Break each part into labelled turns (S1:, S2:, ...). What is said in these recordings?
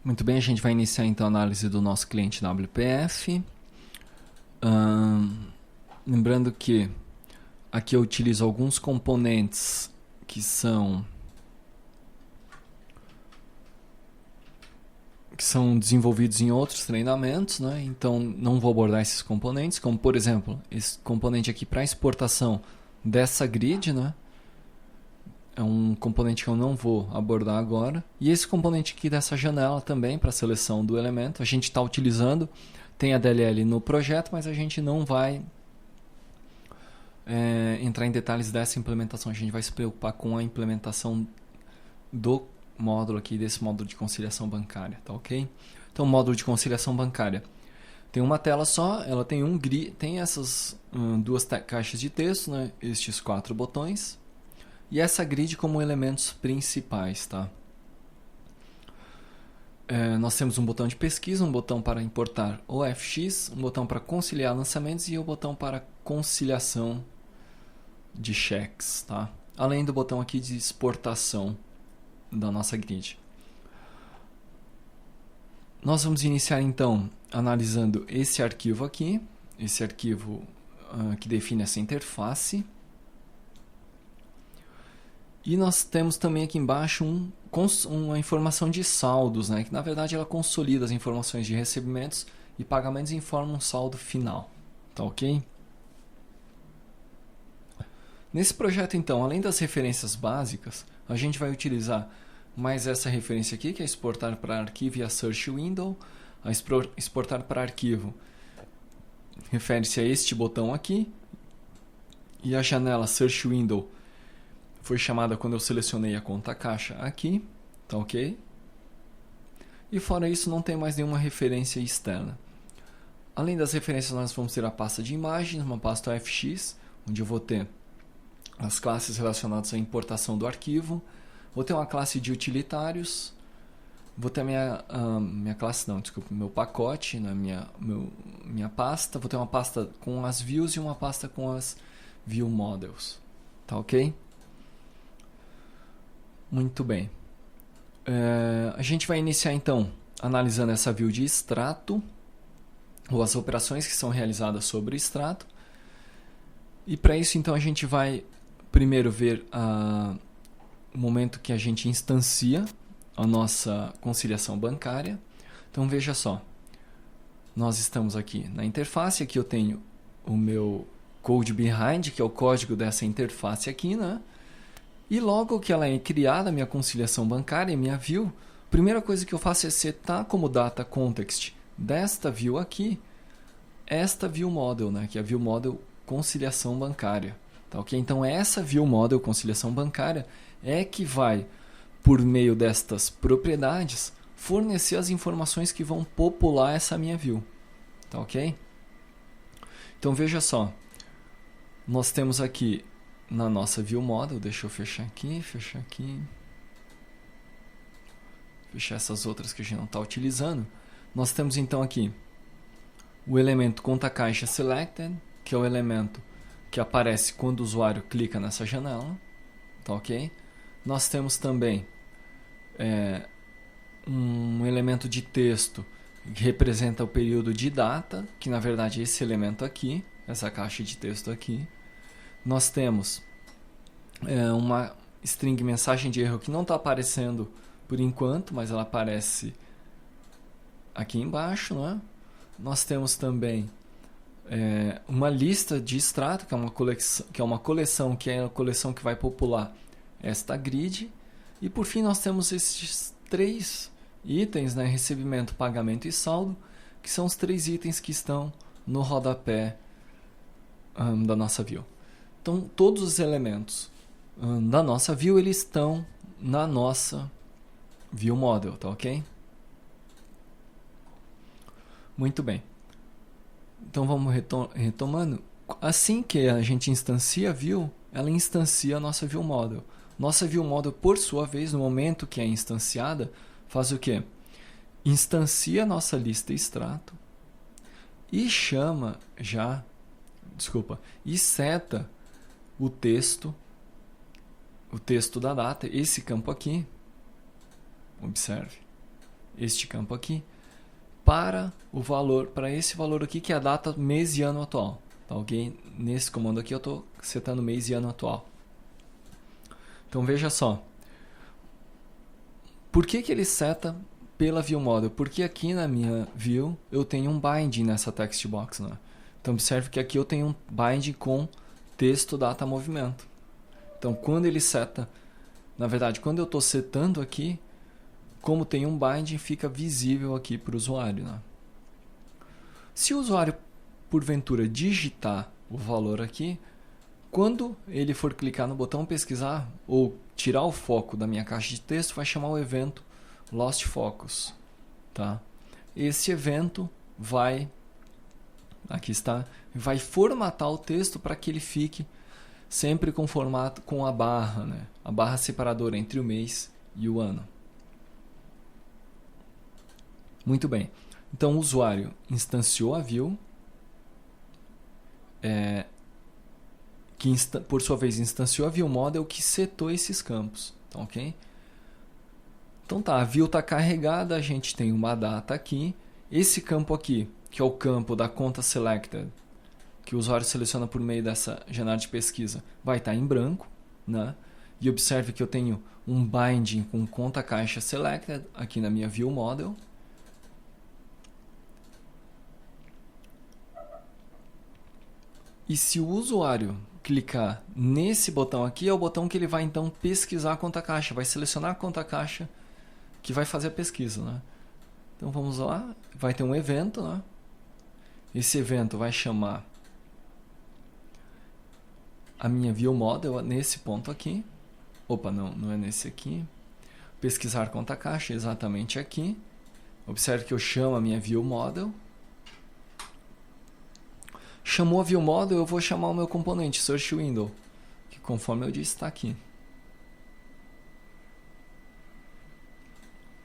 S1: Muito bem, a gente vai iniciar então a análise do nosso cliente WPF. Lembrando que aqui eu utilizo alguns componentes que são desenvolvidos em outros treinamentos, né? Então não vou abordar esses componentes, como por exemplo, esse componente aqui para exportação dessa grid, né? É um componente que eu não vou abordar agora. E esse componente aqui dessa janela também, para seleção do elemento, a gente está utilizando. Tem a DLL no projeto, mas a gente não vai entrar em detalhes dessa implementação. A gente vai se preocupar com a implementação do módulo aqui, desse módulo de conciliação bancária, tá ok? Então, o módulo de conciliação bancária tem uma tela só, ela tem tem essas duas caixas de texto, né? Estes 4 botões. E essa grid como elementos principais, tá? Nós temos um botão de pesquisa, um botão para importar OFX, um botão para conciliar lançamentos e o botão para conciliação de cheques, tá? Além do botão aqui de exportação da nossa grid. Nós vamos iniciar então analisando esse arquivo aqui, esse arquivo que define essa interface. E nós temos também aqui embaixo uma informação de saldos, né? Que na verdade ela consolida as informações de recebimentos e pagamentos e informa um saldo final. Tá ok? Nesse projeto então, além das referências básicas, a gente vai utilizar mais essa referência aqui, que é exportar para arquivo e a search window. A exportar para arquivo refere-se a este botão aqui. E a janela search window foi chamada quando eu selecionei a conta caixa aqui, tá ok? E fora isso não tem mais nenhuma referência externa. Além das referências nós vamos ter a pasta de imagens, uma pasta OFX, onde eu vou ter as classes relacionadas à importação do arquivo, vou ter uma classe de utilitários, vou ter meu pacote, na minha pasta, vou ter uma pasta com as views e uma pasta com as view models, tá ok? Muito bem. A gente vai iniciar então analisando essa view de extrato, ou as operações que são realizadas sobre o extrato. E para isso então a gente vai primeiro ver o momento que a gente instancia a nossa conciliação bancária. Então veja só, nós estamos aqui na interface, aqui eu tenho o meu code behind, que é o código dessa interface aqui, né? E logo que ela é criada, minha conciliação bancária, minha view, a primeira coisa que eu faço é setar como data context desta view aqui, esta view model, né, que é a view model conciliação bancária. Tá, okay? Então essa view model conciliação bancária é que vai, por meio destas propriedades, fornecer as informações que vão popular essa minha view. Tá, ok? Então veja só, nós temos aqui na nossa view model, deixa eu fechar aqui, fechar essas outras que a gente não está utilizando. Nós temos então aqui o elemento conta caixa selected, que é o elemento que aparece quando o usuário clica nessa janela, tá ok? Nós temos também um elemento de texto que representa o período de data, que na verdade é esse elemento aqui, essa caixa de texto aqui. Nós temos uma string mensagem de erro que não está aparecendo por enquanto, mas ela aparece aqui embaixo, né? Nós temos também uma lista de extrato, que é uma coleção que vai popular esta grid. E por fim nós temos esses 3 itens, né? Recebimento, pagamento e saldo, que são os 3 itens que estão no rodapé da nossa view. Então, todos os elementos da nossa view, eles estão na nossa view model, tá ok? Muito bem. Então, vamos retomando. Assim que a gente instancia a view, ela instancia a nossa view model. Nossa view model, por sua vez, no momento que é instanciada, faz o quê? Instancia a nossa lista extrato e e seta o texto da data, esse campo aqui, observe, este campo aqui para o valor, para esse valor aqui que é a data mês e ano atual. Tá ok? Nesse comando aqui eu estou setando mês e ano atual. Então veja só. Por que ele seta pela view model? Porque aqui na minha view eu tenho um binding nessa text box, né? Então observe que aqui eu tenho um binding com texto, data, movimento. Então quando ele seta, na verdade quando eu estou setando aqui, como tem um binding, fica visível aqui para o usuário, né? Se o usuário porventura digitar o valor aqui, quando ele for clicar no botão pesquisar ou tirar o foco da minha caixa de texto, vai chamar o evento Lost Focus, tá? Esse evento vai, aqui está, vai formatar o texto para que ele fique sempre com formato com a barra, né? A barra separadora entre o mês e o ano. Muito bem. Então o usuário instanciou a view, que por sua vez instanciou a view model que setou esses campos, tá ok? Então tá, a view está carregada, a gente tem uma data aqui, esse campo aqui, que é o campo da conta selected, que o usuário seleciona por meio dessa janela de pesquisa, vai estar em branco, né? E observe que eu tenho um binding com conta caixa selected aqui na minha view model. E se o usuário clicar nesse botão aqui, é o botão que ele vai então pesquisar a conta caixa, vai selecionar a conta caixa que vai fazer a pesquisa, né? Então vamos lá, vai ter um evento, né? Esse evento vai chamar a minha view model nesse ponto aqui. Opa, não é nesse aqui. Pesquisar conta caixa, exatamente aqui. Observe que eu chamo a minha view model. Chamou a view model, eu vou chamar o meu componente, search window, que conforme eu disse está aqui.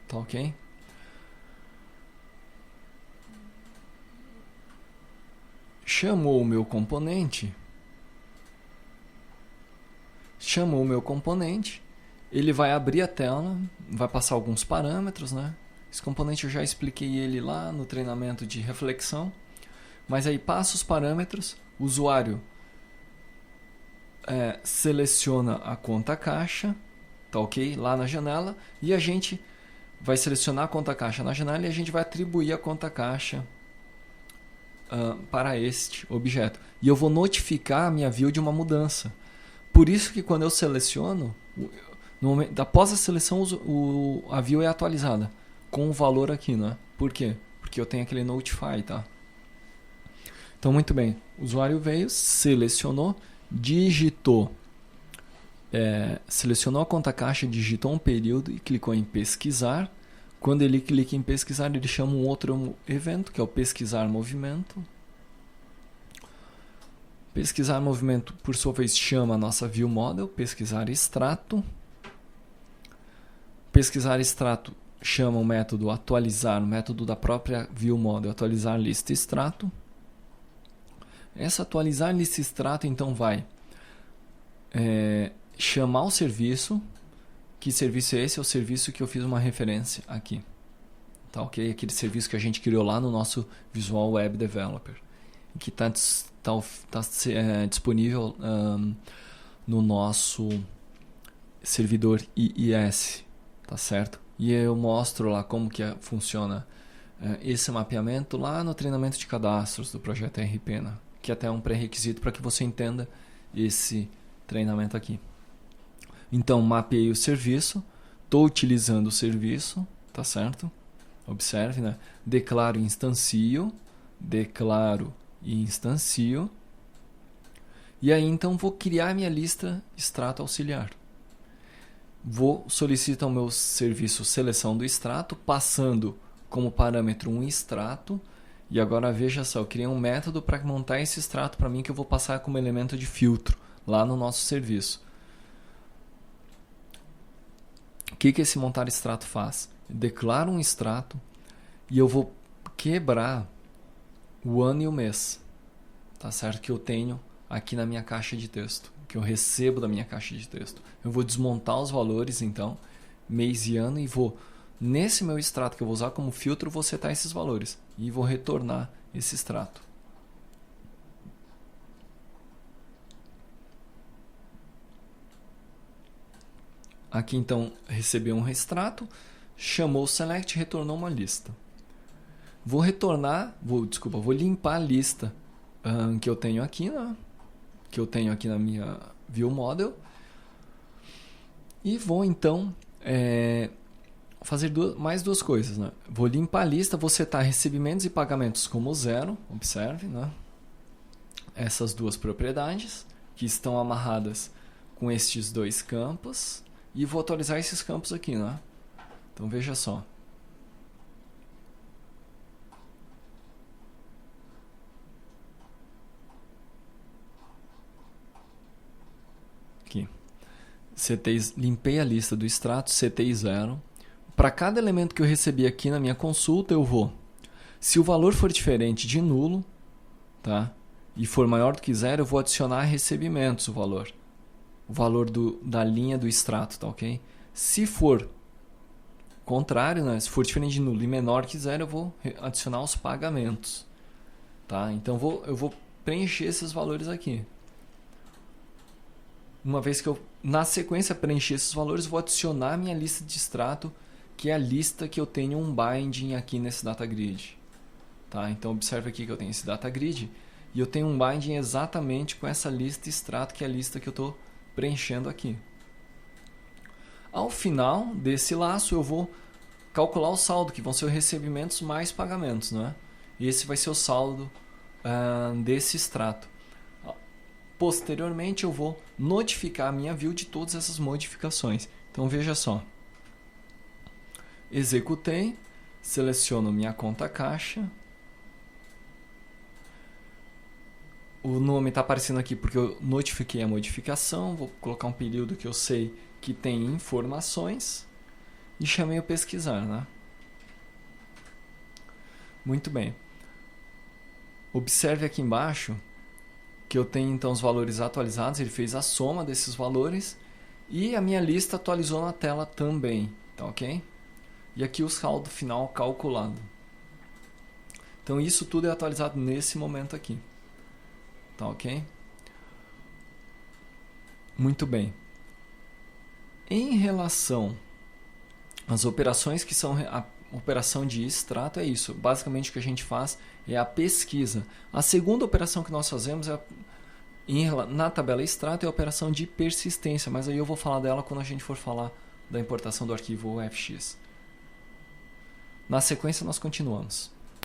S1: Tá ok? Chamou o meu componente, ele vai abrir a tela, vai passar alguns parâmetros, né? Esse componente eu já expliquei ele lá no treinamento de reflexão. Mas aí passa os parâmetros, o usuário seleciona a conta caixa, tá ok? Lá na janela, e a gente vai selecionar a conta caixa na janela e a gente vai atribuir a conta caixa para este objeto. E eu vou notificar a minha view de uma mudança. Por isso que quando eu seleciono, no momento, após a seleção a view é atualizada com o valor aqui, né? Por quê? Porque eu tenho aquele notify, tá? Então, muito bem, o usuário veio, selecionou, digitou, selecionou a conta caixa, digitou um período e clicou em pesquisar. Quando ele clica em pesquisar, ele chama um outro evento, que é o pesquisar movimento. Pesquisar movimento, por sua vez, chama a nossa view model, pesquisar extrato. Pesquisar extrato chama o método atualizar, o método da própria view model, atualizar lista extrato. Essa atualizar lista extrato então vai chamar o serviço. Que serviço é esse? É o serviço que eu fiz uma referência aqui. Tá ok? Aquele serviço que a gente criou lá no nosso Visual Web Developer. Que está disponível no nosso servidor IIS. Tá certo? E eu mostro lá como que funciona esse mapeamento lá no treinamento de cadastros do projeto RP, né? Que até é um pré-requisito para que você entenda esse treinamento aqui. Então, mapeei o serviço, estou utilizando o serviço, tá certo? Observe, né? Declaro e instancio. E aí, então, vou criar minha lista extrato auxiliar. Vou solicitar o meu serviço seleção do extrato, passando como parâmetro um extrato. E agora veja só, eu criei um método para montar esse extrato para mim que eu vou passar como elemento de filtro lá no nosso serviço. O que esse montar extrato faz? Eu declaro um extrato e eu vou quebrar o ano e o mês, tá certo? Que eu tenho aqui na minha caixa de texto, que eu recebo da minha caixa de texto. Eu vou desmontar os valores então, mês e ano, e vou nesse meu extrato que eu vou usar como filtro, vou setar esses valores e vou retornar esse extrato. Aqui então recebeu um extrato, chamou o select, retornou uma lista. Vou limpar a lista que eu tenho aqui, né? Que eu tenho aqui na minha view model. E vou então fazer mais duas coisas, né? Vou limpar a lista, vou setar recebimentos e pagamentos como 0, observe, né? Essas duas propriedades que estão amarradas com estes dois campos. E vou atualizar esses campos aqui, né? Então veja só. Aqui. Limpei a lista do extrato, setei 0. Para cada elemento que eu recebi aqui na minha consulta, eu vou. Se o valor for diferente de nulo, tá? E for maior do que 0, eu vou adicionar recebimentos o valor da linha do extrato, tá ok? Se for contrário, né? Se for diferente de nulo e menor que 0, eu vou adicionar os pagamentos, tá? Então eu vou preencher esses valores aqui. Uma vez que eu, na sequência, preencher esses valores, vou adicionar a minha lista de extrato, que é a lista que eu tenho um binding aqui nesse data grid, tá? Então observe aqui que eu tenho esse data grid e eu tenho um binding exatamente com essa lista extrato, que é a lista que eu estou preenchendo aqui. Ao final desse laço, eu vou calcular o saldo, que vão ser os recebimentos mais pagamentos, né? E esse vai ser o saldo desse extrato. Posteriormente, eu vou notificar a minha view de todas essas modificações. Então, veja só. Executei, seleciono minha conta caixa. O nome está aparecendo aqui porque eu notifiquei a modificação. Vou colocar um período que eu sei que tem informações. E chamei o pesquisar, né? Muito bem. Observe aqui embaixo que eu tenho então os valores atualizados. Ele fez a soma desses valores. E a minha lista atualizou na tela também. Tá ok? E aqui o saldo final calculado. Então isso tudo é atualizado nesse momento aqui. Tá ok? Muito bem. Em relação às operações que são a operação de extrato, é isso. Basicamente o que a gente faz é a pesquisa. A segunda operação que nós fazemos na tabela extrato é a operação de persistência, mas aí eu vou falar dela quando a gente for falar da importação do arquivo FX. Na sequência nós continuamos.